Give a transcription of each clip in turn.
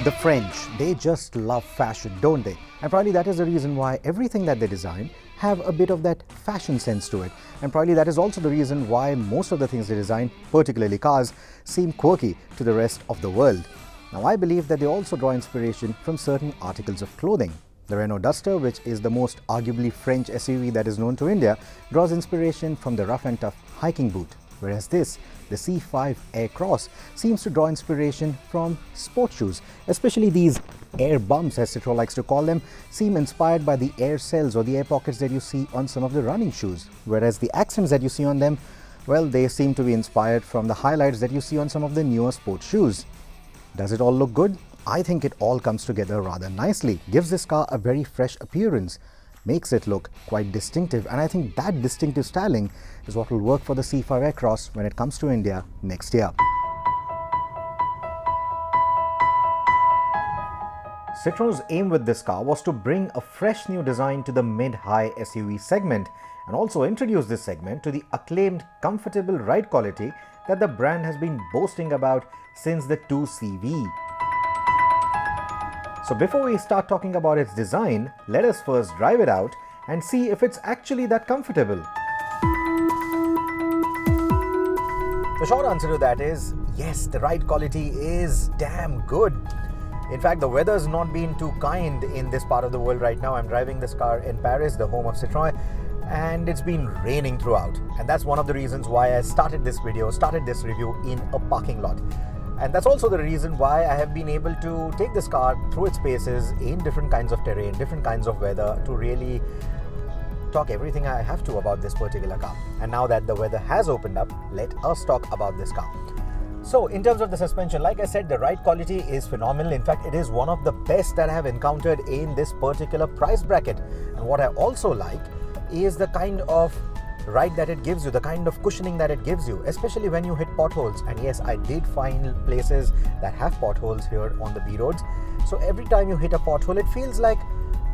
The French, they just love fashion, don't they? And probably that is the reason why everything that they design have a bit of that fashion sense to it. And probably that is also the reason why most of the things they design, particularly cars, seem quirky to the rest of the world. Now, I believe that they also draw inspiration from certain articles of clothing. The Renault Duster, which is the most arguably French SUV that is known to India, draws inspiration from the rough and tough hiking boot. Whereas this, the C5 Aircross, seems to draw inspiration from sports shoes. Especially these air bumps, as Citroen likes to call them, seem inspired by the air cells or the air pockets that you see on some of the running shoes. Whereas the accents that you see on them, well, they seem to be inspired from the highlights that you see on some of the newer sports shoes. Does it all look good? I think it all comes together rather nicely, gives this car a very fresh appearance, makes it look quite distinctive, and I think that distinctive styling is what will work for the C5 Aircross when it comes to India next year. Citroen's aim with this car was to bring a fresh new design to the mid-high SUV segment and also introduce this segment to the acclaimed comfortable ride quality that the brand has been boasting about since the 2CV. So before we start talking about its design, let us first drive it out and see if it's actually that comfortable. The short answer to that is yes, the ride quality is damn good. In fact, the weather's not been too kind in this part of the world right now. I'm driving this car in Paris, the home of Citroen, and it's been raining throughout. And that's one of the reasons why I started this review in a parking lot. And that's also the reason why I have been able to take this car through its paces in different kinds of terrain, different kinds of weather, to really talk everything I have to about this particular car. And now that the weather has opened up, let us talk about this car. So in terms of the suspension, like I said, the ride quality is phenomenal. In fact, it is one of the best that I have encountered in this particular price bracket. And what I also like is the kind of ride that it gives you, the kind of cushioning that it gives you, especially when you hit potholes. And yes, I did find places that have potholes here on the B roads. So every time you hit a pothole, it feels like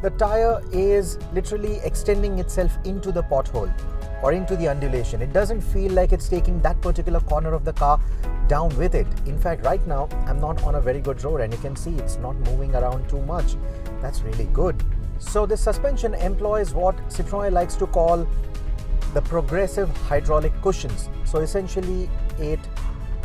the tire is literally extending itself into the pothole or into the undulation. It doesn't feel like it's taking that particular corner of the car down with it. In fact, right now, I'm not on a very good road and you can see it's not moving around too much. That's really good. So this suspension employs what Citroen likes to call the progressive hydraulic cushions. So essentially it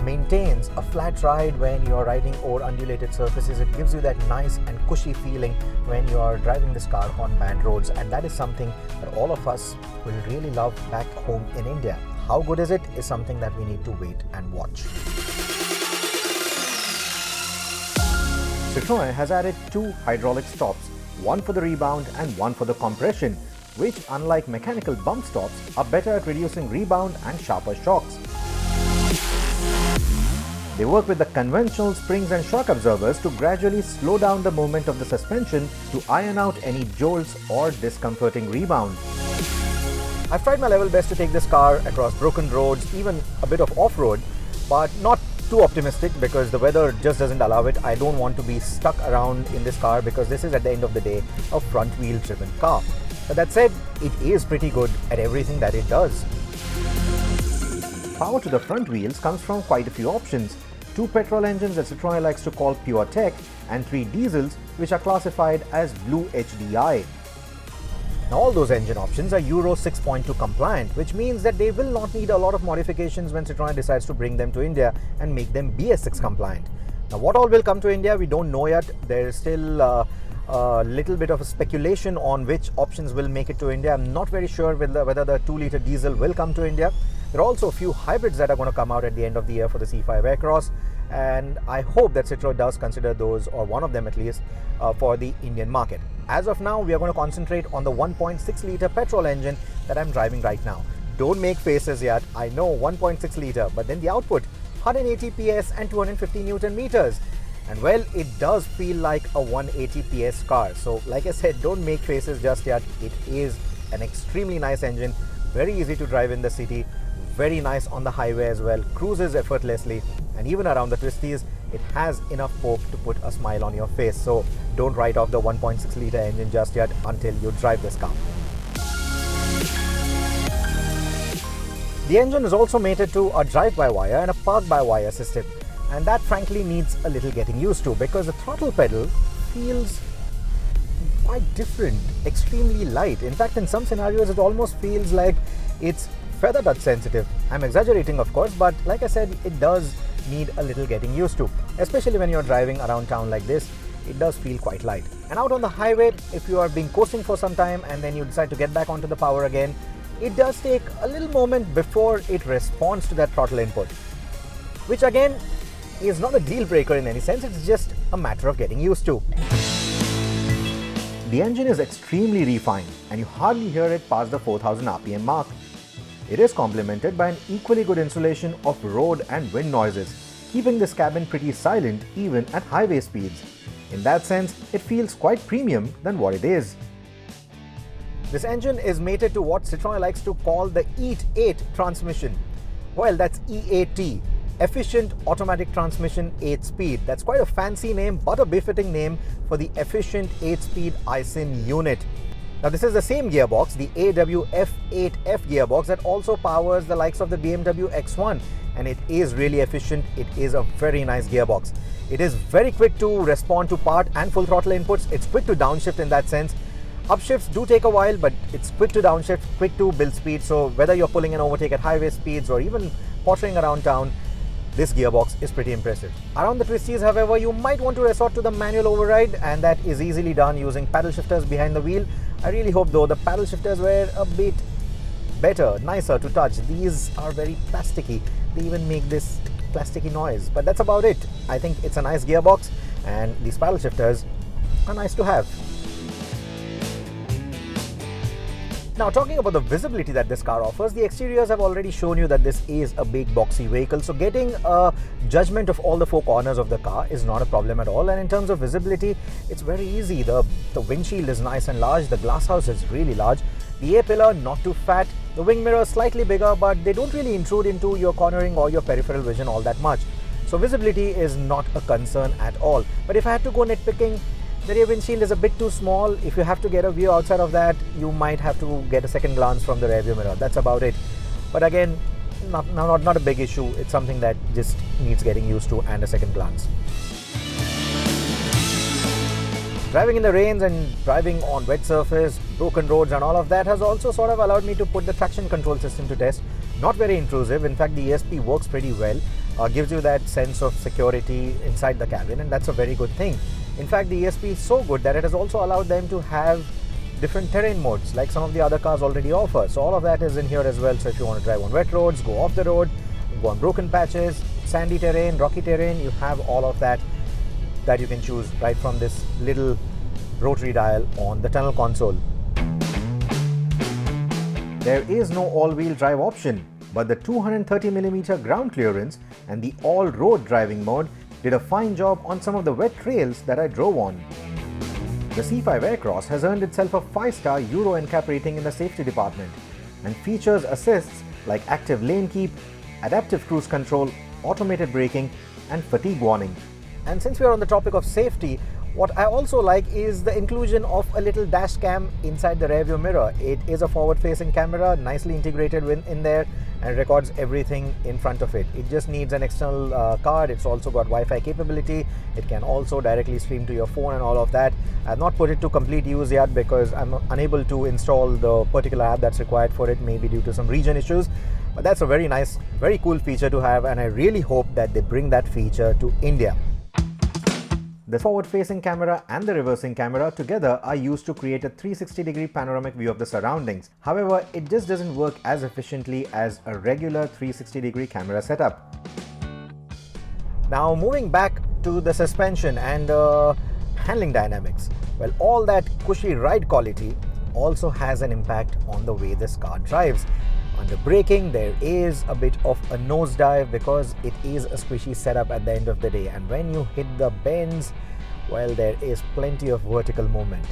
maintains a flat ride when you're riding over undulated surfaces. It gives you that nice and cushy feeling when you are driving this car on bad roads, and that is something that all of us will really love back home in India. How good is it is something that we need to wait and watch. Citroen has added two hydraulic stops, one for the rebound and one for the compression, which, unlike mechanical bump stops, are better at reducing rebound and sharper shocks. They work with the conventional springs and shock absorbers to gradually slow down the movement of the suspension to iron out any jolts or discomforting rebound. I've tried my level best to take this car across broken roads, even a bit of off-road, but not too optimistic because the weather just doesn't allow it. I don't want to be stuck around in this car because this is, at the end of the day, a front-wheel driven car. But that said, it is pretty good at everything that it does. Power to the front wheels comes from quite a few options. 2 petrol engines that Citroen likes to call pure tech and 3 diesels which are classified as Blue HDI. Now all those engine options are Euro 6.2 compliant, which means that they will not need a lot of modifications when Citroen decides to bring them to India and make them BS6 compliant. Now what all will come to India, we don't know yet. There is still a little bit of a speculation on which options will make it to India. I'm not very sure whether the 2-litre diesel will come to India. There are also a few hybrids that are going to come out at the end of the year for the C5 Aircross, and I hope that Citroen does consider those, or one of them at least, for the Indian market. As of now, we are going to concentrate on the 1.6-litre petrol engine that I'm driving right now. Don't make faces yet. I know 1.6 litre, but then the output, 180 PS and 250 Newton meters. And well, it does feel like a 180 PS car. So like I said, don't make faces just yet. It is an extremely nice engine, very easy to drive in the city, very nice on the highway as well, cruises effortlessly, and even around the twisties, it has enough poke to put a smile on your face. So don't write off the 1.6-litre engine just yet until you drive this car. The engine is also mated to a drive-by-wire and a park-by-wire system. And that frankly needs a little getting used to, because the throttle pedal feels quite different, extremely light. In fact, in some scenarios, it almost feels like it's feather touch sensitive. I'm exaggerating, of course, but like I said, it does need a little getting used to, especially when you're driving around town like this. It does feel quite light. And out on the highway, if you are being coasting for some time and then you decide to get back onto the power again, it does take a little moment before it responds to that throttle input, which again is not a deal breaker in any sense. It's just a matter of getting used to. The engine is extremely refined and you hardly hear it past the 4000 RPM mark. It is complemented by an equally good insulation of road and wind noises, keeping this cabin pretty silent even at highway speeds. In that sense, it feels quite premium than what it is. This engine is mated to what Citroen likes to call the EAT transmission. Well, that's EAT, Efficient Automatic Transmission 8-Speed. That's quite a fancy name, but a befitting name for the efficient 8-speed Aisin unit. Now, this is the same gearbox, the AWF8F gearbox, that also powers the likes of the BMW X1, and it is really efficient. It is a very nice gearbox. It is very quick to respond to part and full throttle inputs. It's quick to downshift in that sense. Upshifts do take a while, but it's quick to downshift, quick to build speed. So whether you're pulling an overtake at highway speeds or even pottering around town, this gearbox is pretty impressive. Around the twisties, however, you might want to resort to the manual override, and that is easily done using paddle shifters behind the wheel. I really hope though the paddle shifters were a bit better, nicer to touch. These are very plasticky. They even make this plasticky noise, but that's about it. I think it's a nice gearbox and these paddle shifters are nice to have. Now, talking about the visibility that this car offers, the exteriors have already shown you that this is a big boxy vehicle, so getting a judgment of all the four corners of the car is not a problem at all. And in terms of visibility, it's very easy. The windshield is nice and large, the glass house is really large, the A-pillar not too fat, the wing mirror slightly bigger, but they don't really intrude into your cornering or your peripheral vision all that much. So visibility is not a concern at all. But if I had to go nitpicking, the rear windshield is a bit too small. If you have to get a view outside of that, you might have to get a second glance from the rear view mirror. That's about it. But again, not a big issue. It's something that just needs getting used to and a second glance. Driving in the rains and driving on wet surface, broken roads and all of that has also sort of allowed me to put the traction control system to test. Not very intrusive. In fact, the ESP works pretty well. Gives you that sense of security inside the cabin, and that's a very good thing. In fact, the ESP is so good that it has also allowed them to have different terrain modes like some of the other cars already offer. So all of that is in here as well. So if you want to drive on wet roads, go off the road, go on broken patches, sandy terrain, rocky terrain, you have all of that you can choose right from this little rotary dial on the tunnel console. There is no all-wheel drive option, but the 230mm ground clearance and the all-road driving mode did a fine job on some of the wet trails that I drove on. The C5 Aircross has earned itself a 5-star Euro NCAP rating in the safety department and features assists like active lane keep, adaptive cruise control, automated braking and fatigue warning. And since we are on the topic of safety, what I also like is the inclusion of a little dash cam inside the rear view mirror. It is a forward-facing camera, nicely integrated in there, and records everything in front of it. It just needs an external card. It's also got Wi-Fi capability. It can also directly stream to your phone and all of that. I've not put it to complete use yet because I'm unable to install the particular app that's required for it, maybe due to some region issues. But that's a very nice, very cool feature to have, and I really hope that they bring that feature to India. The forward-facing camera and the reversing camera together are used to create a 360-degree panoramic view of the surroundings. However, it just doesn't work as efficiently as a regular 360-degree camera setup. Now, moving back to the suspension and handling dynamics. Well, all that cushy ride quality also has an impact on the way this car drives. Under braking, there is a bit of a nosedive because it is a squishy setup at the end of the day, and when you hit the bends, well, there is plenty of vertical movement.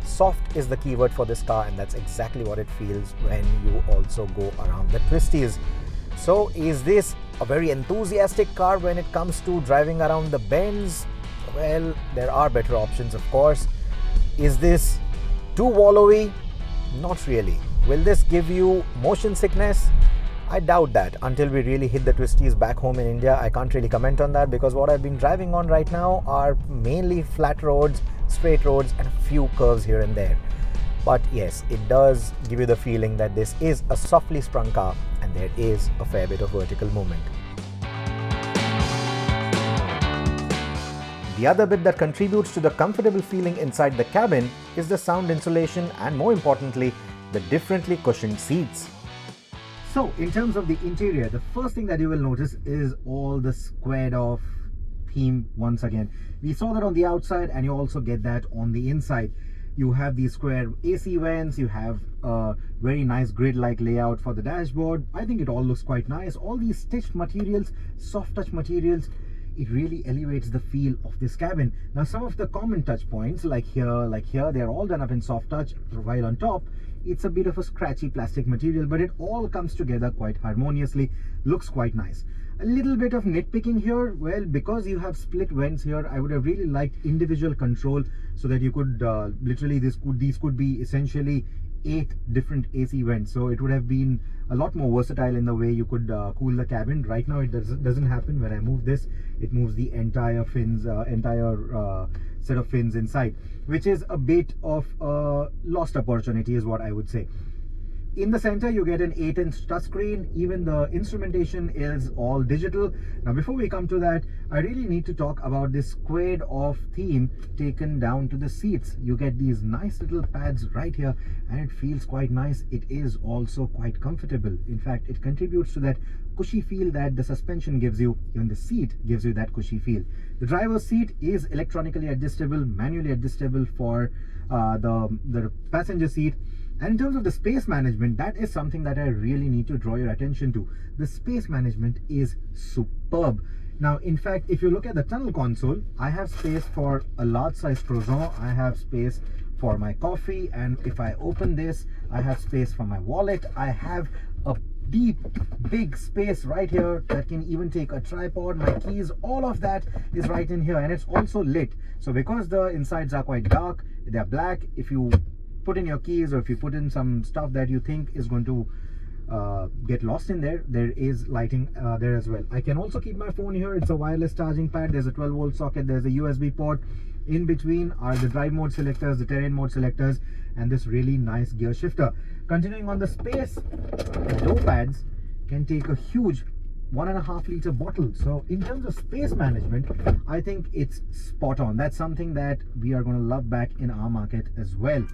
Soft is the keyword for this car, and that's exactly what it feels when you also go around the twisties. So is this a very enthusiastic car when it comes to driving around the bends? Well, there are better options, of course. Is this too wallowy? Not really. Will this give you motion sickness? I doubt that. Until we really hit the twisties back home in India, I can't really comment on that, because what I've been driving on right now are mainly flat roads, straight roads, and a few curves here and there. But yes, it does give you the feeling that this is a softly sprung car and there is a fair bit of vertical movement. The other bit that contributes to the comfortable feeling inside the cabin is the sound insulation and, more importantly, the differently cushioned seats. So, in terms of the interior, the first thing that you will notice is all the squared off theme once again. We saw that on the outside, and you also get that on the inside. You have these square AC vents, you have a very nice grid-like layout for the dashboard. I think it all looks quite nice. All these stitched materials, soft touch materials, it really elevates the feel of this cabin. Now, some of the common touch points, like here, they're all done up in soft touch, while on top, it's a bit of a scratchy plastic material, but it all comes together quite harmoniously, looks quite nice. A little bit of nitpicking here, well, because you have split vents here, I would have really liked individual control so that you could literally, these could be essentially 8 different AC vents, so it would have been a lot more versatile in the way you could cool the cabin. Right now it doesn't happen. When I move this, it moves the entire fins, set of fins inside, which is a bit of a lost opportunity is what I would say. In the center, you get an 8-inch touchscreen. Even the instrumentation is all digital. Now, before we come to that, I really need to talk about this squared off theme taken down to the seats. You get these nice little pads right here, and it feels quite nice. It is also quite comfortable. In fact, it contributes to that cushy feel that the suspension gives you. Even the seat gives you that cushy feel. The driver's seat is electronically adjustable, manually adjustable for the passenger seat. And in terms of the space management, that is something that I really need to draw your attention to. The space management is superb. Now, in fact, if you look at the tunnel console, I have space for a large size croissant, I have space for my coffee, and if I open this, I have space for my wallet. I have a deep, big space right here that can even take a tripod, my keys, all of that is right in here, and it's also lit. So because the insides are quite dark, they're black, if you put in your keys or if you put in some stuff that you think is going to get lost in there, there is lighting there as well. I can also keep my phone here. It's a wireless charging pad. There's a 12-volt socket, there's a USB port. In between are the drive mode selectors, the terrain mode selectors, and this really nice gear shifter. Continuing on the space, the door pads can take a huge 1.5 liter bottle. So in terms of space management, I think it's spot on. That's something that we are going to love back in our market as well.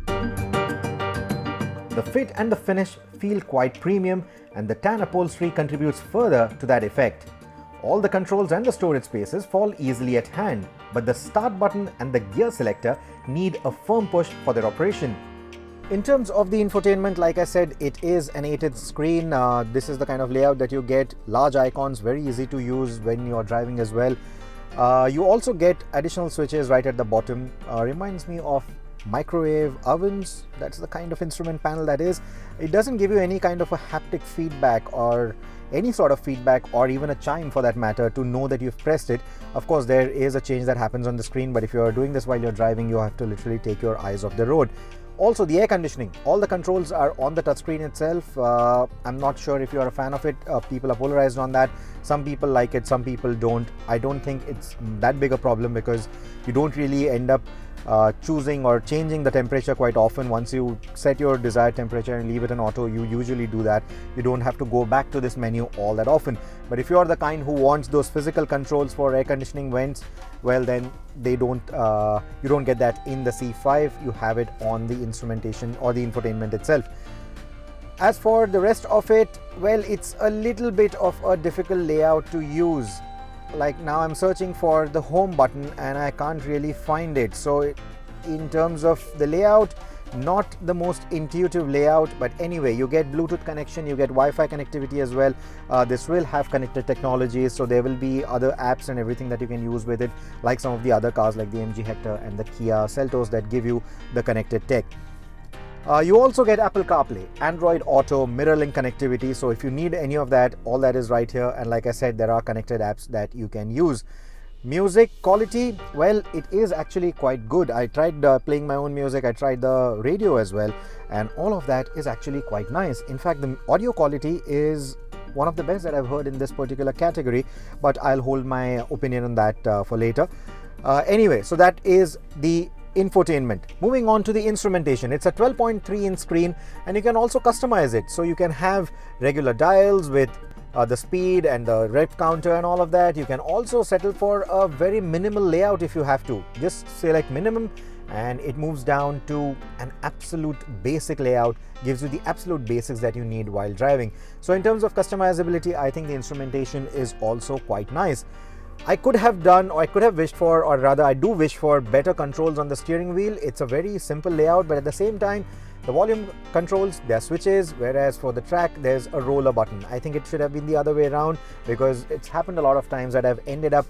The fit and the finish feel quite premium, and the tan upholstery contributes further to that effect. All the controls and the storage spaces fall easily at hand, but the start button and the gear selector need a firm push for their operation. In terms of the infotainment, like I said, it is an 8-inch screen. This is the kind of layout that you get. Large icons, very easy to use when you're driving as well. You also get additional switches right at the bottom. Reminds me of microwave ovens. That's the kind of instrument panel that is. It doesn't give you any kind of a haptic feedback or any sort of feedback, or even a chime for that matter, to know that you've pressed it. Of course, there is a change that happens on the screen, but if you're doing this while you're driving, you have to literally take your eyes off the road. Also, the air conditioning, all the controls are on the touchscreen itself. I'm not sure if you're a fan of it. People are polarized on that. Some people like it, some people don't. I don't think it's that big a problem because you don't really end up choosing or changing the temperature quite often. Once you set your desired temperature and leave it in auto, you usually do that. You don't have to go back to this menu all that often. But if you're the kind who wants those physical controls for air conditioning vents, well, then you don't get that in the C5. You have it on the instrumentation or the infotainment itself. As for the rest of it, well, it's a little bit of a difficult layout to use. Like now I'm searching for the home button and I can't really find it. So in terms of the layout, not the most intuitive layout, but anyway, you get Bluetooth connection, you get Wi-Fi connectivity as well. This will have connected technologies, so there will be other apps and everything that you can use with it, like some of the other cars like the MG Hector and the Kia Seltos that give you the connected tech. You also get Apple CarPlay, Android Auto, MirrorLink connectivity. So if you need any of that, all that is right here. And like I said, there are connected apps that you can use. Music quality, well, it is actually quite good. I tried playing my own music. I tried the radio as well. And all of that is actually quite nice. In fact, the audio quality is one of the best that I've heard in this particular category, but I'll hold my opinion on that for later. Anyway, so that is the infotainment. Moving on to the instrumentation. It's a 12.3-inch screen, and you can also customize it. So you can have regular dials with the speed and the rep counter and all of that. You can also settle for a very minimal layout if you have to. Just select minimum and it moves down to an absolute basic layout, gives you the absolute basics that you need while driving. So in terms of customizability, I think the instrumentation is also quite nice. I could have done, or I could have wished for, or rather I do wish for, better controls on the steering wheel. It's a very simple layout, but at the same time, the volume controls, there are switches, whereas for the track, there's a roller button. I think it should have been the other way around, because it's happened a lot of times that I've ended up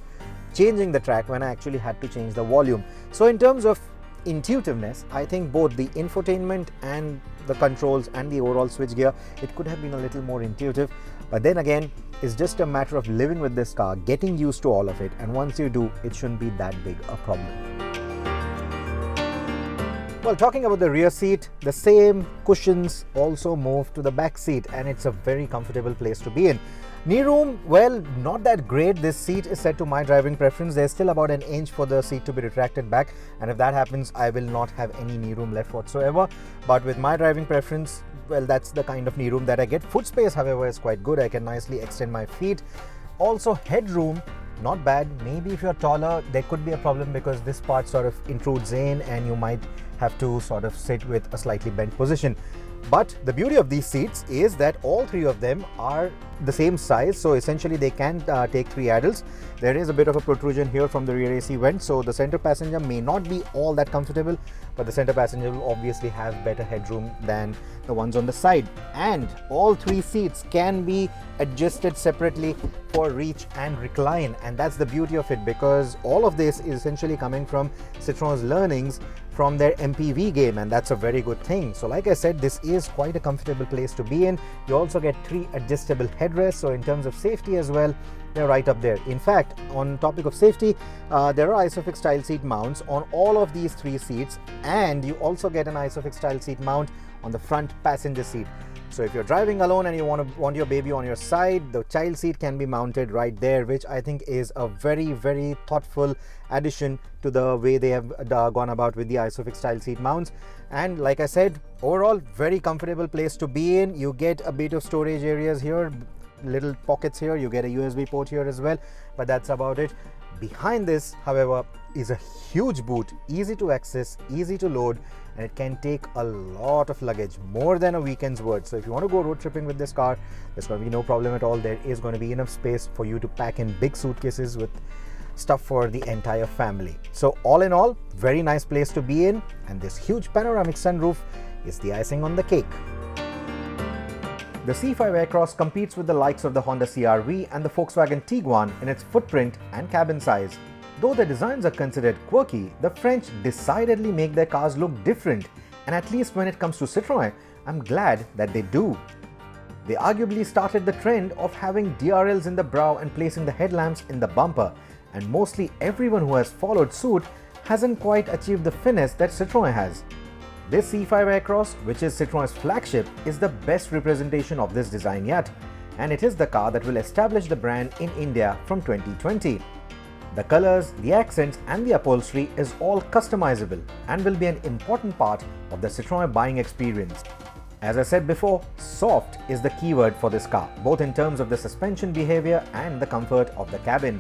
changing the track when I actually had to change the volume. So in terms of intuitiveness, I think both the infotainment and the controls and the overall switchgear, it could have been a little more intuitive. But then again, it's just a matter of living with this car, getting used to all of it, and once you do, it shouldn't be that big a problem. Well, talking about the rear seat, the same cushions also move to the back seat, and it's a very comfortable place to be in. Knee room, well, not that great. This seat is set to my driving preference. There's still about an inch for the seat to be retracted back, and if that happens, I will not have any knee room left whatsoever. But with my driving preference, well, that's the kind of knee room that I get. Foot space, however, is quite good. I can nicely extend my feet. Also, headroom, not bad. Maybe if you're taller, there could be a problem because this part sort of intrudes in and you might have to sort of sit with a slightly bent position. But the beauty of these seats is that all three of them are the same size, so essentially they can take 3 adults. There is a bit of a protrusion here from the rear AC vent, so the center passenger may not be all that comfortable, but the center passenger will obviously have better headroom than the ones on the side. And all 3 seats can be adjusted separately for reach and recline, and that's the beauty of it, because all of this is essentially coming from Citroen's learnings from their MPV game, and that's a very good thing. So like I said, this is quite a comfortable place to be in. You also get 3 adjustable headrests, so in terms of safety as well, they're right up there. In fact, on topic of safety, there are ISOFIX style seat mounts on all of these 3 seats, and you also get an ISOFIX style seat mount on the front passenger seat. So if you're driving alone and you want your baby on your side, the child seat can be mounted right there, which I think is a very, very thoughtful addition to the way they have gone about with the ISOFIX style seat mounts. And like I said, overall, very comfortable place to be in. You get a bit of storage areas here, little pockets here, you get a USB port here as well, but that's about it. Behind this, however, is a huge boot, easy to access, easy to load, and it can take a lot of luggage, more than a weekend's worth. So if you want to go road tripping with this car, there's going to be no problem at all. There is going to be enough space for you to pack in big suitcases with stuff for the entire family. So all in all, very nice place to be in, and this huge panoramic sunroof is the icing on the cake. The C5 Aircross competes with the likes of the Honda CR-V and the Volkswagen Tiguan in its footprint and cabin size. Though their designs are considered quirky, the French decidedly make their cars look different, and at least when it comes to Citroen, I'm glad that they do. They arguably started the trend of having DRLs in the brow and placing the headlamps in the bumper, and mostly everyone who has followed suit hasn't quite achieved the finesse that Citroen has. This C5 Aircross, which is Citroen's flagship, is the best representation of this design yet, and it is the car that will establish the brand in India from 2020. The colors, the accents and the upholstery is all customizable and will be an important part of the Citroen buying experience. As I said before, soft is the keyword for this car, both in terms of the suspension behavior and the comfort of the cabin.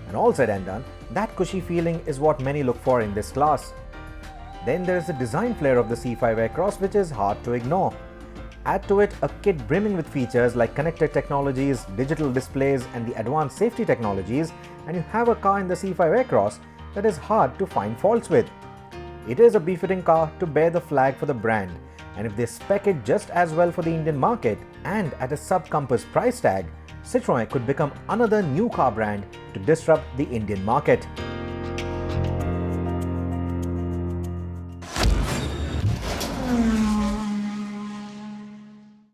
And all said and done, that cushy feeling is what many look for in this class. Then there is the design flair of the C5 Aircross, which is hard to ignore. Add to it a kit brimming with features like connected technologies, digital displays and the advanced safety technologies, and you have a car in the C5 Aircross that is hard to find faults with. It is a befitting car to bear the flag for the brand, and if they spec it just as well for the Indian market and at a sub-compass price tag, Citroen could become another new car brand to disrupt the Indian market.